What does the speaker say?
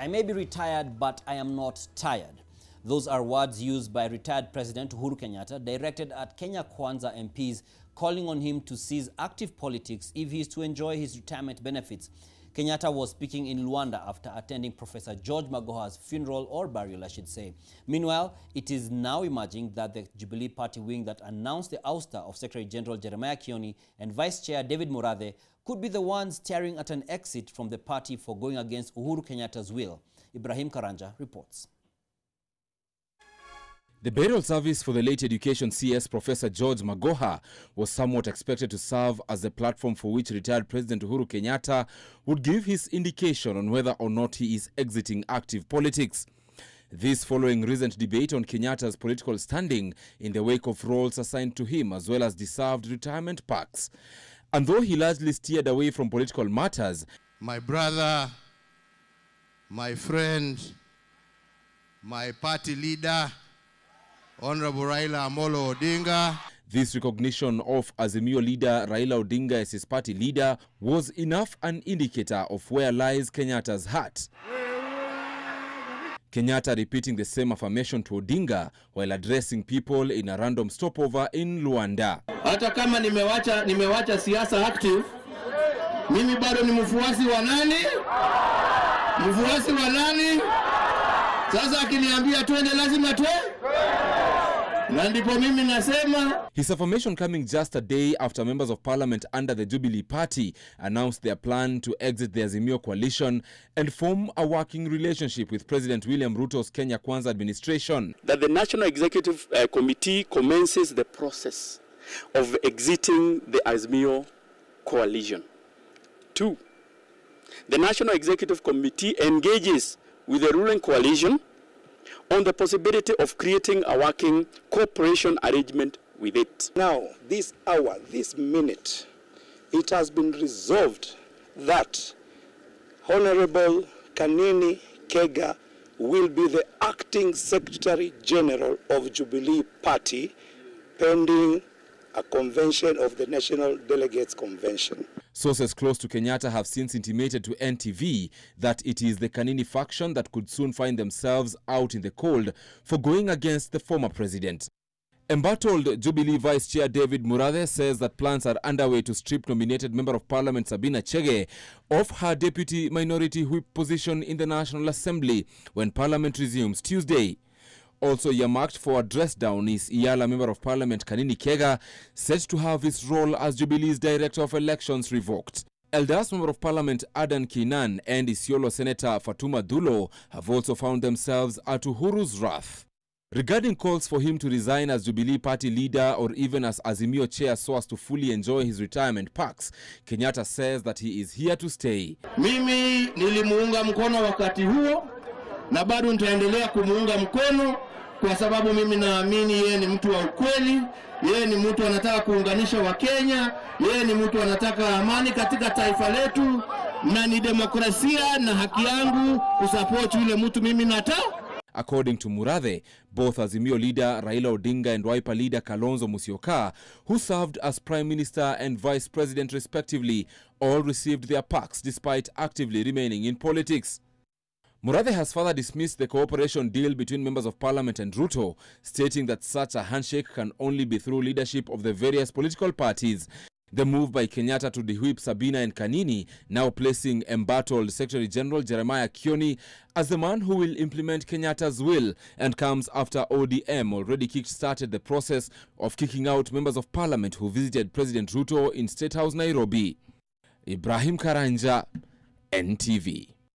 I may be retired, but I am not tired. Those are words used by retired President Uhuru Kenyatta, directed at Kenya Kwanza MPs, calling on him to cease active politics if he is to enjoy his retirement benefits. Kenyatta was speaking in Luanda after attending Professor George Magoha's funeral, or burial I should say. Meanwhile, it is now emerging that the Jubilee party wing that announced the ouster of Secretary General Jeremiah Kioni and Vice Chair David Murathe could be the ones staring at an exit from the party for going against Uhuru Kenyatta's will. Ibrahim Karanja reports. The burial service for the late Education CS Professor George Magoha was somewhat expected to serve as the platform for which retired President Uhuru Kenyatta would give his indication on whether or not he is exiting active politics. This following recent debate on Kenyatta's political standing in the wake of roles assigned to him as well as deserved retirement perks. And though he largely steered away from political matters, my brother, my friend, my party leader, Honorable Raila Amolo Odinga. This recognition of Azimio leader Raila Odinga as his party leader was enough an indicator of where lies Kenyatta's heart. Kenyatta repeating the same affirmation to Odinga while addressing people in a random stopover in Luanda. Hata kama nimewacha siasa active, mimi bado ni mfuasi wa nani? Mfuasi wa nani? Sasa akiniambia twende lazima His affirmation coming just a day after members of parliament under the Jubilee party announced their plan to exit the Azimio coalition and form a working relationship with President William Ruto's Kenya Kwanza administration. That the National Executive Committee commences the process of exiting the Azimio coalition. 2. The National Executive Committee engages with the ruling coalition on the possibility of creating a working cooperation arrangement with it. Now, this hour, this minute, it has been resolved that Honorable Kanini Kega will be the acting Secretary General of Jubilee Party pending a convention of the National Delegates Convention. Sources close to Kenyatta have since intimated to NTV that it is the Kanini faction that could soon find themselves out in the cold for going against the former president. Embattled Jubilee Vice Chair David Murathe says that plans are underway to strip nominated Member of Parliament Sabina Chege of her Deputy Minority Whip position in the National Assembly when Parliament resumes Tuesday. Also earmarked for a dress down is Iyala Member of Parliament Kanini Kega, set to have his role as Jubilee's Director of Elections revoked. Eldas Member of Parliament Adan Kinan and Isiolo Senator Fatuma Dulo have also found themselves at Uhuru's wrath. Regarding calls for him to resign as Jubilee party leader or even as Azimio chair so as to fully enjoy his retirement perks, Kenyatta says that he is here to stay. Mimi nilimuunga mkono wakati huo na bado nitaendelea kumuunga mkono kwa sababu mimi naamini yeye ni mtu wa ukweli, yeye ni mtu anataka kuunganisha wa Kenya, yeye ni mtu anataka amani katika taifa letu na ni demokrasia na haki yangu kusupport yule mtu mimi nataka. According to Murathe, both Azimio leader Raila Odinga and Wiper leader Kalonzo Musyoka, who served as Prime Minister and Vice President respectively, all received their perks despite actively remaining in politics. Murathe has further dismissed the cooperation deal between members of parliament and Ruto, stating that such a handshake can only be through leadership of the various political parties. The move by Kenyatta to de-whip Sabina and Kanini, now placing embattled Secretary General Jeremiah Kioni as the man who will implement Kenyatta's will, and comes after ODM already kick-started the process of kicking out members of parliament who visited President Ruto in State House, Nairobi. Ibrahim Karanja, NTV.